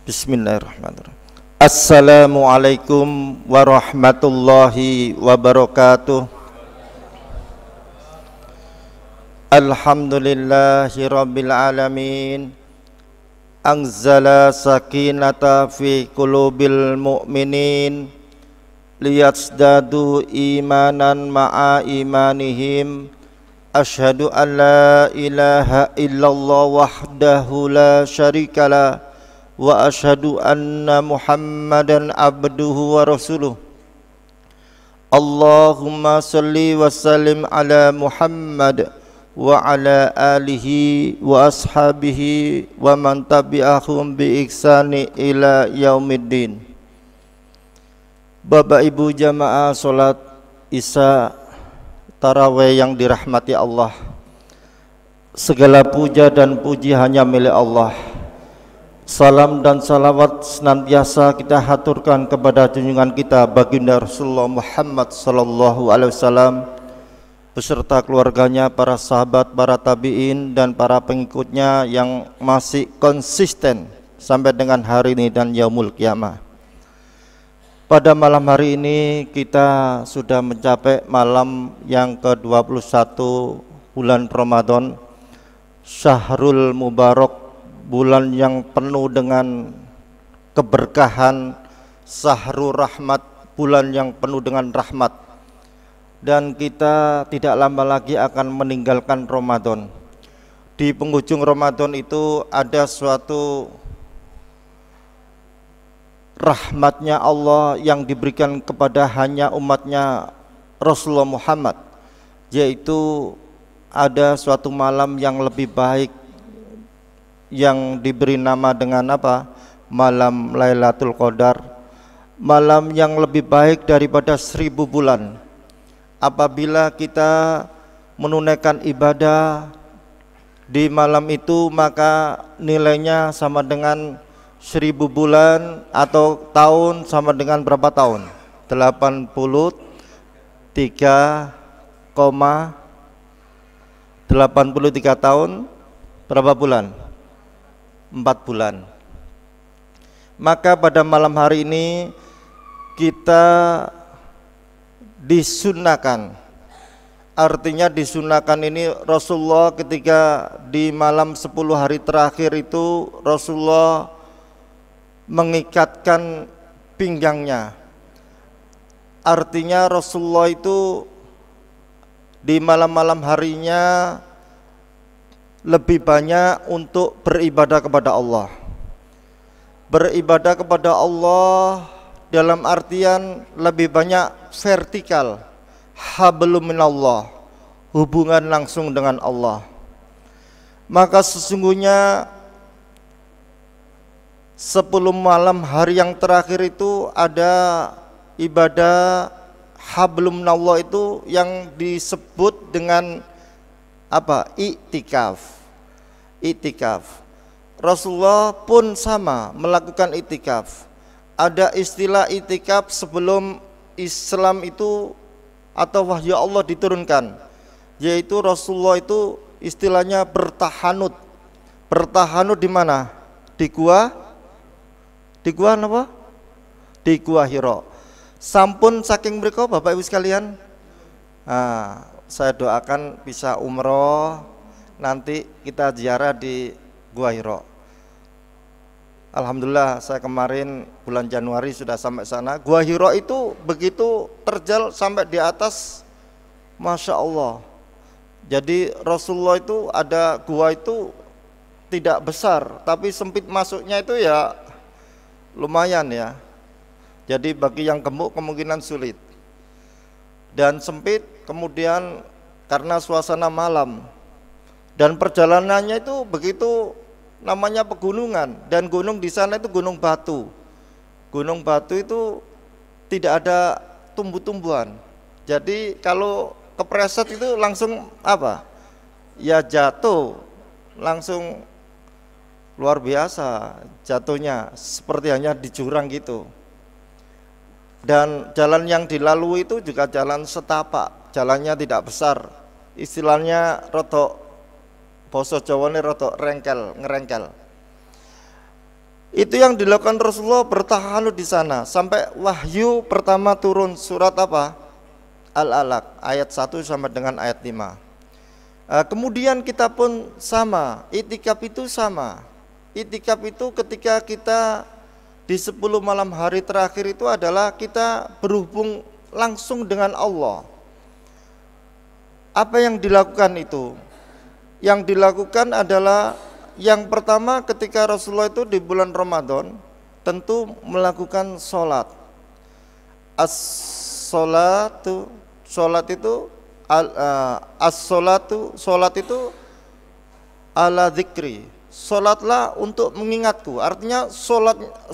Bismillahirrahmanirrahim. Assalamualaikum warahmatullahi wabarakatuh. Alhamdulillahi rabbil alamin. Anzala sakinata fi qulubil mu'minin liyazdadu imanan ma'a imanihim. Asyhadu an la ilaha illallah wahdahu la syarikalah wa asyhadu anna Muhammadan abduhu wa rasuluh. Allahumma salli wa sallim ala Muhammad wa ala alihi wa ashabihi wa man tabi'ahum bi ihsani ila yaumiddin. Bapak Ibu jamaah salat Isya tarawih yang dirahmati Allah, segala puja dan puji hanya milik Allah. Salam dan salawat senantiasa kita haturkan kepada junjungan kita baginda Rasulullah Muhammad sallallahu alaihi wasallam beserta keluarganya, para sahabat, para tabi'in dan para pengikutnya yang masih konsisten sampai dengan hari ini dan yaumul kiamah. Pada malam hari ini kita sudah mencapai malam yang ke-21 bulan Ramadan, Syahrul Mubarak, bulan yang penuh dengan keberkahan, Syahrul Rahmat, bulan yang penuh dengan rahmat. Dan kita tidak lama lagi akan meninggalkan Ramadan. Di penghujung Ramadan itu ada suatu rahmatnya Allah yang diberikan kepada hanya umatnya Rasulullah Muhammad, yaitu ada suatu malam yang lebih baik yang diberi nama dengan apa? Malam Lailatul Qadar, malam yang lebih baik daripada 1000 bulan. Apabila kita menunaikan ibadah di malam itu, maka nilainya sama dengan 1000 bulan, atau tahun sama dengan berapa tahun? 83 tahun. Berapa bulan? 4 bulan. Maka pada malam hari ini kita disunahkan. Artinya disunahkan ini Rasulullah ketika di malam 10 hari terakhir itu Rasulullah mengikatkan pinggangnya. Artinya Rasulullah itu di malam-malam harinya lebih banyak untuk beribadah kepada Allah. Beribadah kepada Allah dalam artian lebih banyak vertikal, hablum minallah, hubungan langsung dengan Allah. Maka sesungguhnya 10 malam hari yang terakhir itu ada ibadah hablum minallah itu yang disebut dengan apa? Iktikaf. Iktikaf. Rasulullah pun sama melakukan iktikaf. Ada istilah iktikaf sebelum Islam itu atau wahyu Allah diturunkan, yaitu Rasulullah itu istilahnya bertahanut. Bertahanut di mana? Di gua apa? Di gua Hira. Sampun saking mriku Bapak Ibu sekalian. Saya doakan bisa umroh, nanti kita ziarah di Gua Hira. Alhamdulillah saya kemarin bulan Januari sudah sampai sana. Gua Hira itu begitu terjal sampai di atas, Masya Allah. Jadi Rasulullah itu ada gua itu tidak besar, tapi sempit masuknya itu ya lumayan ya. Jadi bagi yang gemuk kemungkinan sulit. Dan sempit, kemudian karena suasana malam. Dan perjalanannya itu begitu, namanya pegunungan, dan gunung di sana itu gunung batu. Gunung batu itu tidak ada tumbuh-tumbuhan. Jadi kalau kepreset itu langsung apa? ya jatuh langsung luar biasa jatuhnya, seperti hanya di jurang gitu. Dan jalan yang dilalui itu juga jalan setapak, jalannya tidak besar, istilahnya rotok, basa Jawane rotok ngerengkel. Itu yang dilakukan Rasulullah, bertahan di sana sampai wahyu pertama turun, surat apa? Al-Alaq ayat 1 sampai dengan ayat 5. Kemudian kita pun sama, itikaf itu sama. Itikaf itu ketika kita di 10 malam hari terakhir itu adalah kita berhubung langsung dengan Allah. Apa yang dilakukan itu? Yang dilakukan adalah yang pertama, ketika Rasulullah itu di bulan Ramadan tentu melakukan sholat. Sholat itu ala dzikri. Sholatlah untuk mengingatku. Artinya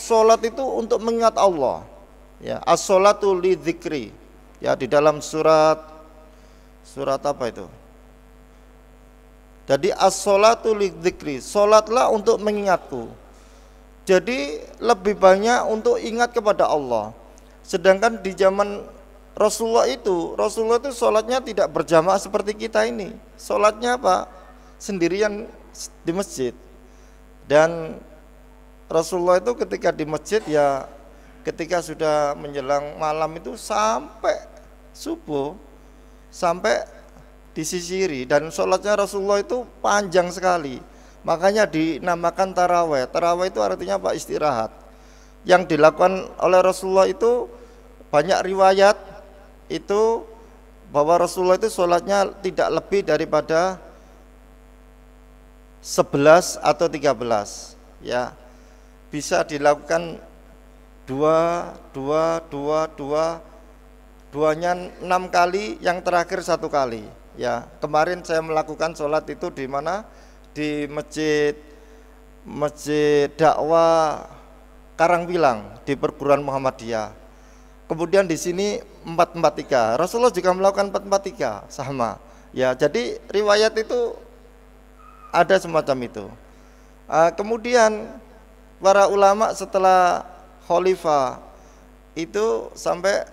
sholat itu untuk mengingat Allah. Ya, as-sholatu li dzikri. Ya, di dalam surat apa itu? Jadi as-sholatu li dzikri. Sholatlah untuk mengingatku. Jadi lebih banyak untuk ingat kepada Allah. Sedangkan di zaman Rasulullah itu sholatnya tidak berjamaah seperti kita ini. Sholatnya apa? Sendirian di masjid. Dan Rasulullah itu ketika di masjid ya, ketika sudah menjelang malam itu sampai subuh, sampai disisiri. Dan sholatnya Rasulullah itu panjang sekali, makanya dinamakan taraweh. Taraweh itu artinya apa? Istirahat. Yang dilakukan oleh Rasulullah itu banyak riwayat itu bahwa Rasulullah itu sholatnya tidak lebih daripada 11 atau 13, ya, bisa dilakukan duanya 6 kali, yang terakhir 1 kali. Ya, kemarin saya melakukan sholat itu di mana? Di masjid dakwah Karangpilang di perguruan Muhammadiyah. Kemudian di sini 443. Rasulullah juga melakukan 443 sama. Ya, jadi riwayat itu ada semacam itu. Kemudian para ulama setelah khalifah itu sampai,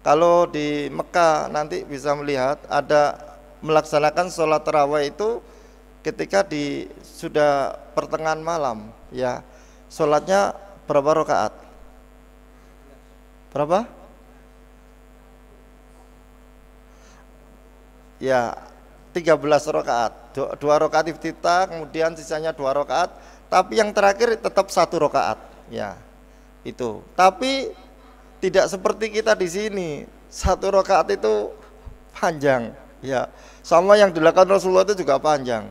kalau di Mekah nanti bisa melihat ada melaksanakan sholat tarawih itu ketika sudah pertengahan malam, ya. Sholatnya berapa rakaat? Berapa? Ya, 13 rakaat. 2 rakaat iftitah, kemudian sisanya 2 rakaat, tapi yang terakhir tetap 1 rakaat, ya. Itu. Tapi tidak seperti kita di sini. 1 rakaat itu panjang, ya. Sama yang dilakukan Rasulullah itu juga panjang.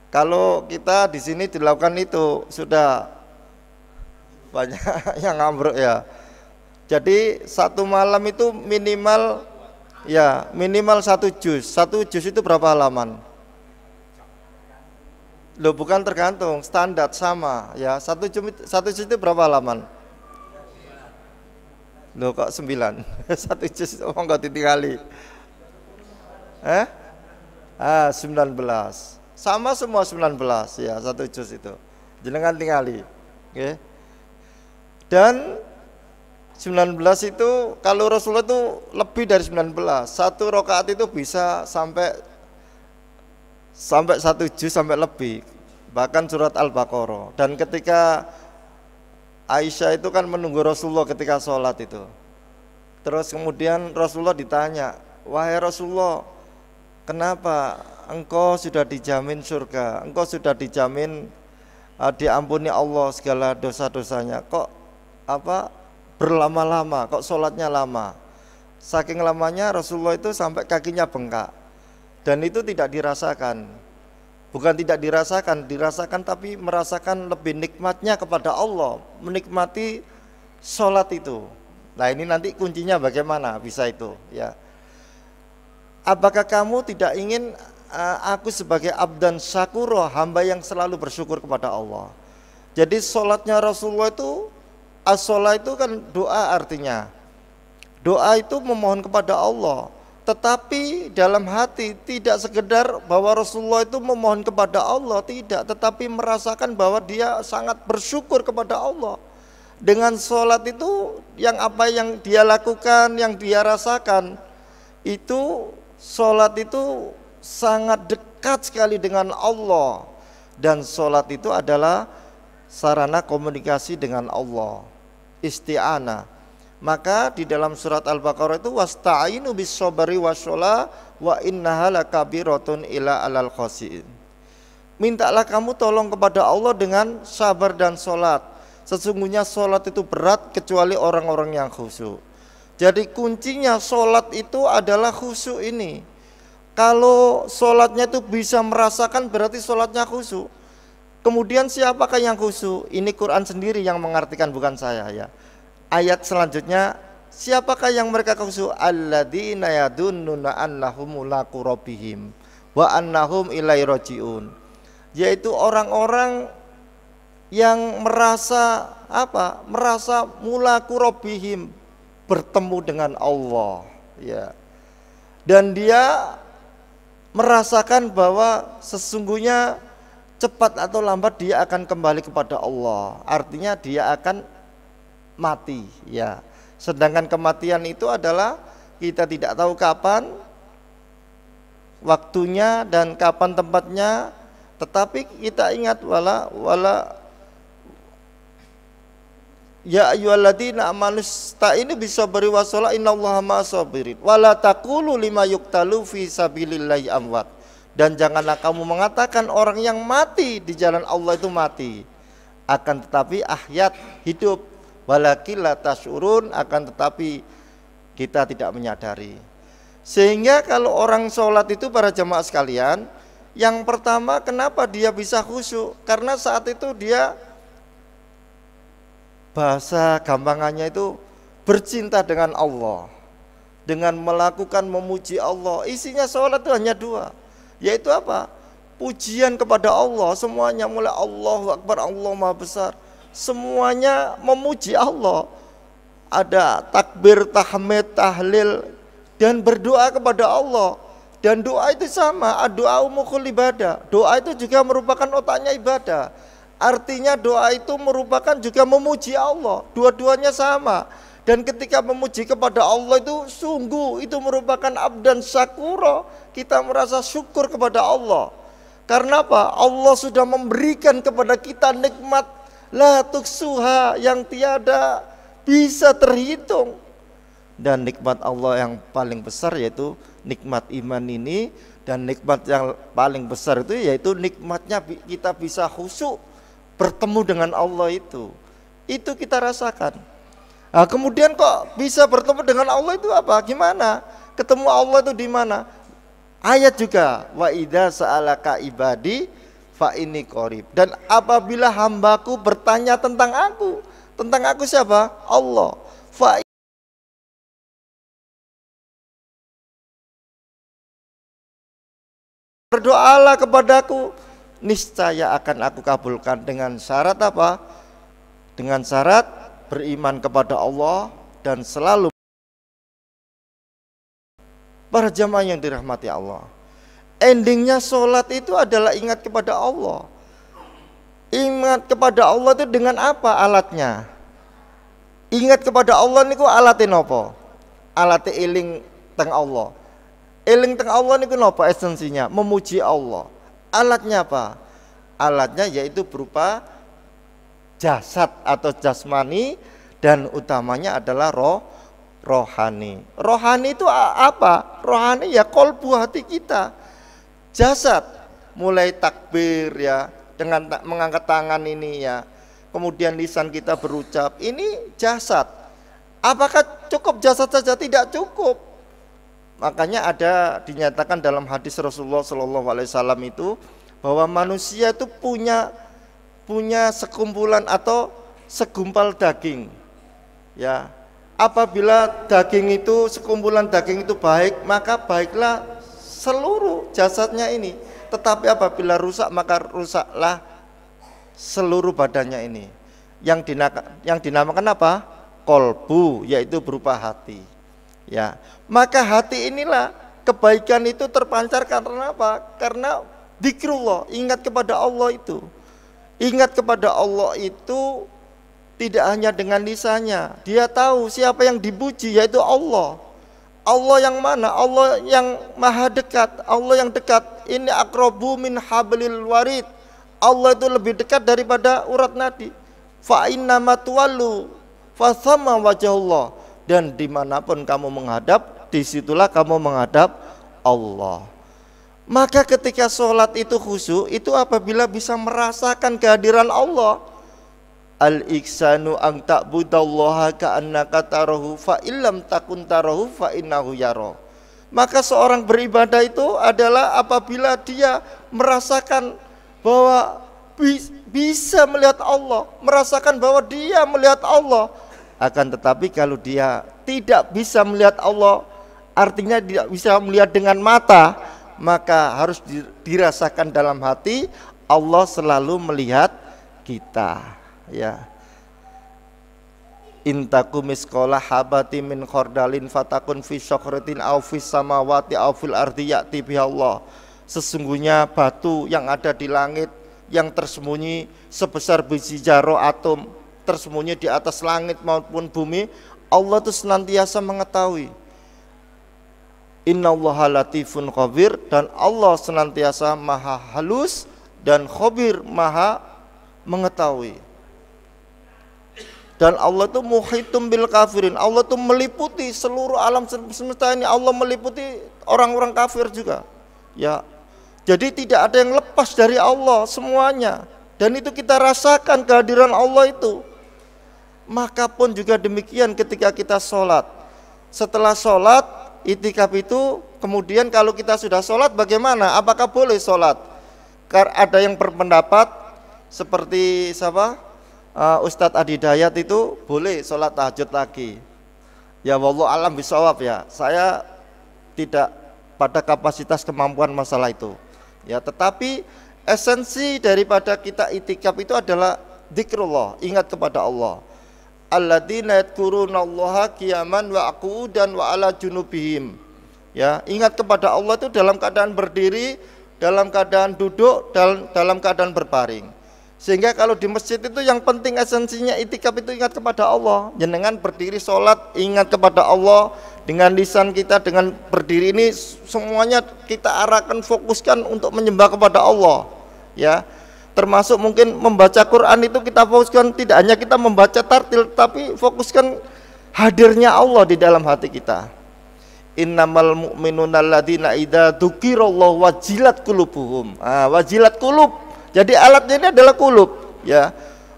Kalau kita di sini dilakukan itu sudah banyak yang ngambruk, ya. Jadi 1 malam itu minimal 1 juz. 1 juz itu berapa halaman? Loh, bukan tergantung, standar sama, ya. 1 juz itu berapa halaman? Loh, kok 9? 1 juz oh enggak ditinggali. 19. Sama semua 19, ya, 1 juz itu. Jenengan tinggali. Oke. Dan 19 itu kalau Rasulullah itu lebih dari 19. 1 rakaat itu bisa sampai 1 juz sampai lebih, bahkan surat Al-Baqarah. Dan ketika Aisyah itu kan menunggu Rasulullah ketika sholat itu, terus kemudian Rasulullah ditanya, wahai Rasulullah, kenapa engkau sudah dijamin surga, engkau sudah dijamin diampuni Allah segala dosa-dosanya, kok berlama-lama, kok sholatnya lama? Saking lamanya Rasulullah itu sampai kakinya bengkak. Dan itu tidak dirasakan. Bukan tidak dirasakan tapi merasakan lebih nikmatnya kepada Allah, menikmati sholat itu. Nah, ini nanti kuncinya bagaimana bisa itu, ya. Apakah kamu tidak ingin aku sebagai abdan syakuro, hamba yang selalu bersyukur kepada Allah? Jadi sholatnya Rasulullah itu, as-sholat itu kan doa artinya. Doa itu memohon kepada Allah. tetapi dalam hati tidak sekedar bahwa Rasulullah itu memohon kepada Allah, tidak, tetapi merasakan bahwa dia sangat bersyukur kepada Allah. Dengan sholat itu yang apa yang dia lakukan, yang dia rasakan, itu sholat itu sangat dekat sekali dengan Allah. Dan sholat itu adalah sarana komunikasi dengan Allah, isti'anah. Maka di dalam surat Al-Baqarah itu wasta'inu bis-sabri washolah wa innaha lakabiratun ila alal khasiin. Mintalah kamu tolong kepada Allah dengan sabar dan sholat. Sesungguhnya sholat itu berat kecuali orang-orang yang khusyuk. Jadi kuncinya sholat itu adalah khusyuk ini. Kalau sholatnya itu bisa merasakan berarti sholatnya khusyuk. Kemudian siapakah yang khusyuk? Ini Quran sendiri yang mengartikan, bukan saya ya. Ayat selanjutnya, siapakah yang mereka khusyuk? Alladzina yadunnuna annahum mulaqu rabbihim wa annahum ilaihi rajiun. Yaitu orang-orang yang merasa apa? Merasa mulaqu rabbihim, bertemu dengan Allah ya. Dan dia merasakan bahwa sesungguhnya cepat atau lambat dia akan kembali kepada Allah. Artinya dia akan mati ya. Sedangkan kematian itu adalah kita tidak tahu kapan waktunya dan kapan tempatnya, tetapi kita ingat wala ya ayyuhalladzina amanu ista'inu bisabri wassalah innallaha ma'as-sabirin wala taqulu lima yuqtalu fi sabilillahi amwat. Dan janganlah kamu mengatakan orang yang mati di jalan Allah itu mati, akan tetapi ahyat, hidup. Walakin la tasyurun, akan tetapi kita tidak menyadari. Sehingga kalau orang sholat itu para jamaah sekalian, yang pertama kenapa dia bisa khusyuk? Karena saat itu dia, bahasa gampangannya itu bercinta dengan Allah, dengan melakukan memuji Allah. Isinya sholat itu hanya dua, yaitu apa? Pujian kepada Allah, semuanya mulai Allahu Akbar, Allah Maha Besar, semuanya memuji Allah. Ada takbir, tahmid, tahlil, dan berdoa kepada Allah. Dan doa itu sama, doa umukul ibadah. Doa itu juga merupakan otaknya ibadah. Artinya doa itu merupakan juga memuji Allah. Dua-duanya sama. Dan ketika memuji kepada Allah itu sungguh itu merupakan abdan syakura. Kita merasa syukur kepada Allah. Karena apa? Allah sudah memberikan kepada kita nikmat la tuksuha yang tiada bisa terhitung. Dan nikmat Allah yang paling besar yaitu nikmat iman ini. Dan nikmat yang paling besar itu yaitu nikmatnya kita bisa khusyuk bertemu dengan Allah itu kita rasakan. Nah, kemudian kok bisa bertemu dengan Allah itu apa? Gimana? Ketemu Allah itu di mana? Ayat juga wa idza sa'alaka ibadi fa inni qarib. Dan apabila hambaku bertanya tentang aku siapa? Allah. Fa berdoalah kepadaku, niscaya akan aku kabulkan. Dengan syarat apa? Dengan syarat beriman kepada Allah dan selalu. Para jamaah yang dirahmati Allah, endingnya sholat itu adalah ingat kepada Allah. Ingat kepada Allah itu dengan apa alatnya? Ingat kepada Allah niku alatin apa? Alatnya eling teng Allah. Eling teng Allah niku napa esensinya? Memuji Allah. Alatnya apa? Alatnya yaitu berupa jasad atau jasmani, dan utamanya adalah rohani. Rohani itu apa? Rohani ya kolbu hati kita. Jasad mulai takbir ya, dengan mengangkat tangan ini ya, kemudian lisan kita berucap, ini jasad. Apakah cukup jasad saja? Tidak cukup. Makanya ada dinyatakan dalam hadis Rasulullah SAW itu bahwa manusia itu punya sekumpulan atau segumpal daging ya. Apabila daging itu, sekumpulan daging itu baik, maka baiklah seluruh jasadnya ini. Tetapi apabila rusak, maka rusaklah seluruh badannya ini. Yang dinamakan apa? Kolbu, yaitu berupa hati. Ya, maka hati inilah kebaikan itu terpancar karena apa? Karena zikrullah, ingat kepada Allah itu. Ingat kepada Allah itu tidak hanya dengan lisannya. Dia tahu siapa yang dipuji, yaitu Allah. Allah yang mana? Allah yang maha dekat, Allah yang dekat. Ini aqrabu min hablil warid. Allah itu lebih dekat daripada urat nadi. Fa inna ma tuwallu fa thamma wajhullah. Dan dimanapun kamu menghadap, disitulah kamu menghadap Allah. Maka ketika sholat itu khusyuk, itu apabila bisa merasakan kehadiran Allah. Al-ihsanu an ta'budallaha ka'annaka tarahu fa illam takun tarahu fa innahu yara. Maka seorang beribadah itu adalah apabila dia merasakan bahwa bisa melihat Allah, merasakan bahwa dia melihat Allah. Akan tetapi kalau dia tidak bisa melihat Allah, artinya tidak bisa melihat dengan mata, maka harus dirasakan dalam hati, Allah selalu melihat kita. Ya, intaku miskola habati min khordalin fatakun fi syokratin au fis samawati au fil ardi ya'ti biha Allah. Sesungguhnya batu yang ada di langit yang tersembunyi sebesar biji jaro atom, tersembunyi di atas langit maupun bumi, Allah itu senantiasa mengetahui. Innallaha latifun khabir, dan Allah senantiasa maha halus dan khabir, maha mengetahui. Dan Allah itu muhitum bil kafirin, Allah itu meliputi seluruh alam semesta ini, Allah meliputi orang-orang kafir juga. Ya, jadi tidak ada yang lepas dari Allah semuanya. Dan itu kita rasakan kehadiran Allah itu. Maka pun juga demikian ketika kita sholat. Setelah sholat, itikaf itu kemudian kalau kita sudah sholat bagaimana? Apakah boleh sholat? Karena ada yang berpendapat seperti siapa? Ustadz Adi Dayat itu boleh sholat tahajud lagi. Ya wallahu alam bisawab ya. Saya tidak pada kapasitas kemampuan masalah itu. Ya, tetapi esensi daripada kita itikaf itu adalah zikrullah, ingat kepada Allah. Alladzina yadhkurunallaha qiyaman wa qu'udan wa ala junubihim. Ya, ingat kepada Allah itu dalam keadaan berdiri, dalam keadaan duduk, dalam keadaan berbaring. Sehingga kalau di masjid itu yang penting esensinya itikaf itu ingat kepada Allah. Jenengan berdiri sholat ingat kepada Allah, dengan lisan kita, dengan berdiri ini semuanya kita arahkan, fokuskan untuk menyembah kepada Allah. Ya, termasuk mungkin membaca Quran itu kita fokuskan, tidak hanya kita membaca tartil, tapi fokuskan hadirnya Allah di dalam hati kita. Innamal mu'minuna alladzina idza dzukirallahu wajilat qulubuhum. Wajilat qulub. Jadi alatnya ini adalah qulub, ya.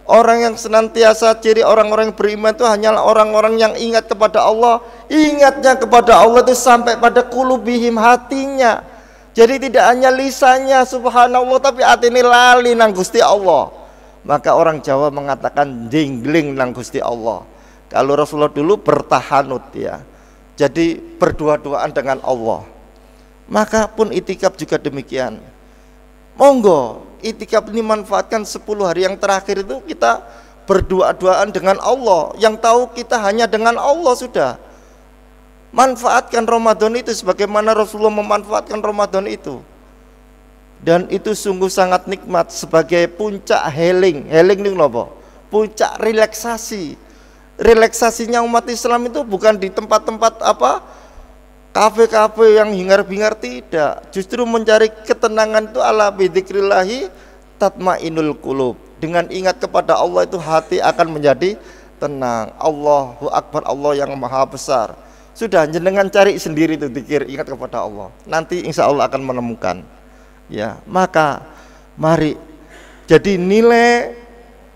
Orang yang senantiasa, ciri orang-orang yang beriman itu hanyalah orang-orang yang ingat kepada Allah. Ingatnya kepada Allah itu sampai pada qulubihim, hatinya. Jadi tidak hanya lisannya subhanallah, tapi hati ini lali nang Gusti Allah. Maka orang Jawa mengatakan jingling nang Gusti Allah. Kalau Rasulullah dulu bertahanut, ya. Jadi berdua-duaan dengan Allah. Maka pun itikaf juga demikian. Monggo itikaf ini manfaatkan 10 hari yang terakhir itu kita berdua-duaan dengan Allah. Yang tahu kita hanya dengan Allah sudah. Manfaatkan Ramadan itu sebagaimana Rasulullah memanfaatkan Ramadan itu. Dan itu sungguh sangat nikmat sebagai puncak healing. Healing itu apa? Puncak relaksasi. Relaksasinya umat Islam itu bukan di tempat-tempat apa? Kafe-kafe yang hingar-bingar, tidak. Justru mencari ketenangan itu ala bidzikrillahi tatmainul qulub. Dengan ingat kepada Allah itu hati akan menjadi tenang. Allahu Akbar, Allah yang maha besar. Sudah, jenengan cari sendiri itu zikir, ingat kepada Allah. Nanti insya Allah akan menemukan. Ya, maka mari. Jadi nilai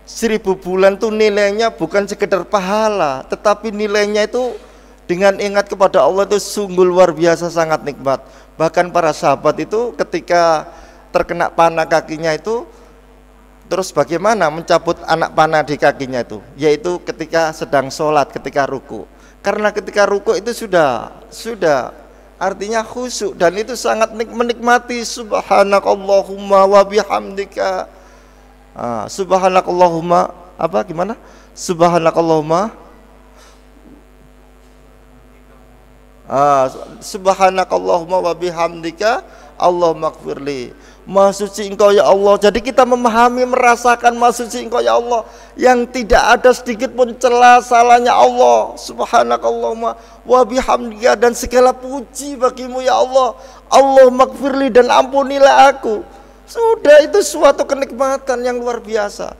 1000 bulan itu nilainya bukan sekedar pahala, tetapi nilainya itu dengan ingat kepada Allah itu sungguh luar biasa, sangat nikmat. Bahkan para sahabat itu ketika terkena panah kakinya itu, terus bagaimana mencabut anak panah di kakinya itu, yaitu ketika sedang sholat, ketika ruku. Karena ketika ruku itu sudah artinya khusyuk, dan itu sangat menikmati. Subhanakallahumma wa bihamdika. Subhanakallahumma apa gimana? Subhanakallahumma Subhanakallahumma wa bihamdika Allahumma ighfirli. Maha suci Engkau ya Allah. Jadi kita memahami, merasakan maha suci Engkau ya Allah, yang tidak ada sedikit pun celah salahnya Allah. Subhanakallahumma wa bihamdika, dan segala puji bagimu ya Allah. Allahumma ighfirli, dan ampunilah aku. Sudah, itu suatu kenikmatan yang luar biasa.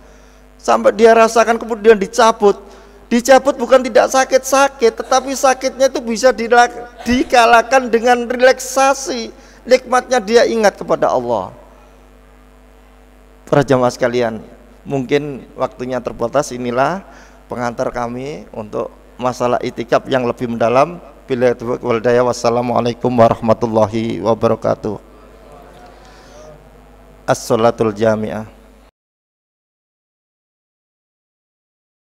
Sampai dia rasakan, kemudian dicabut. Dicabut bukan tidak sakit-sakit, tetapi sakitnya itu bisa dikalahkan dengan relaksasi. Nikmatnya dia ingat kepada Allah. Para jamaah sekalian, mungkin waktunya terbatas. Inilah pengantar kami untuk masalah itikaf yang lebih mendalam. Billahi taufiq wal hidayah. Wassalamualaikum warahmatullahi wabarakatuh. As-salatul jami'ah.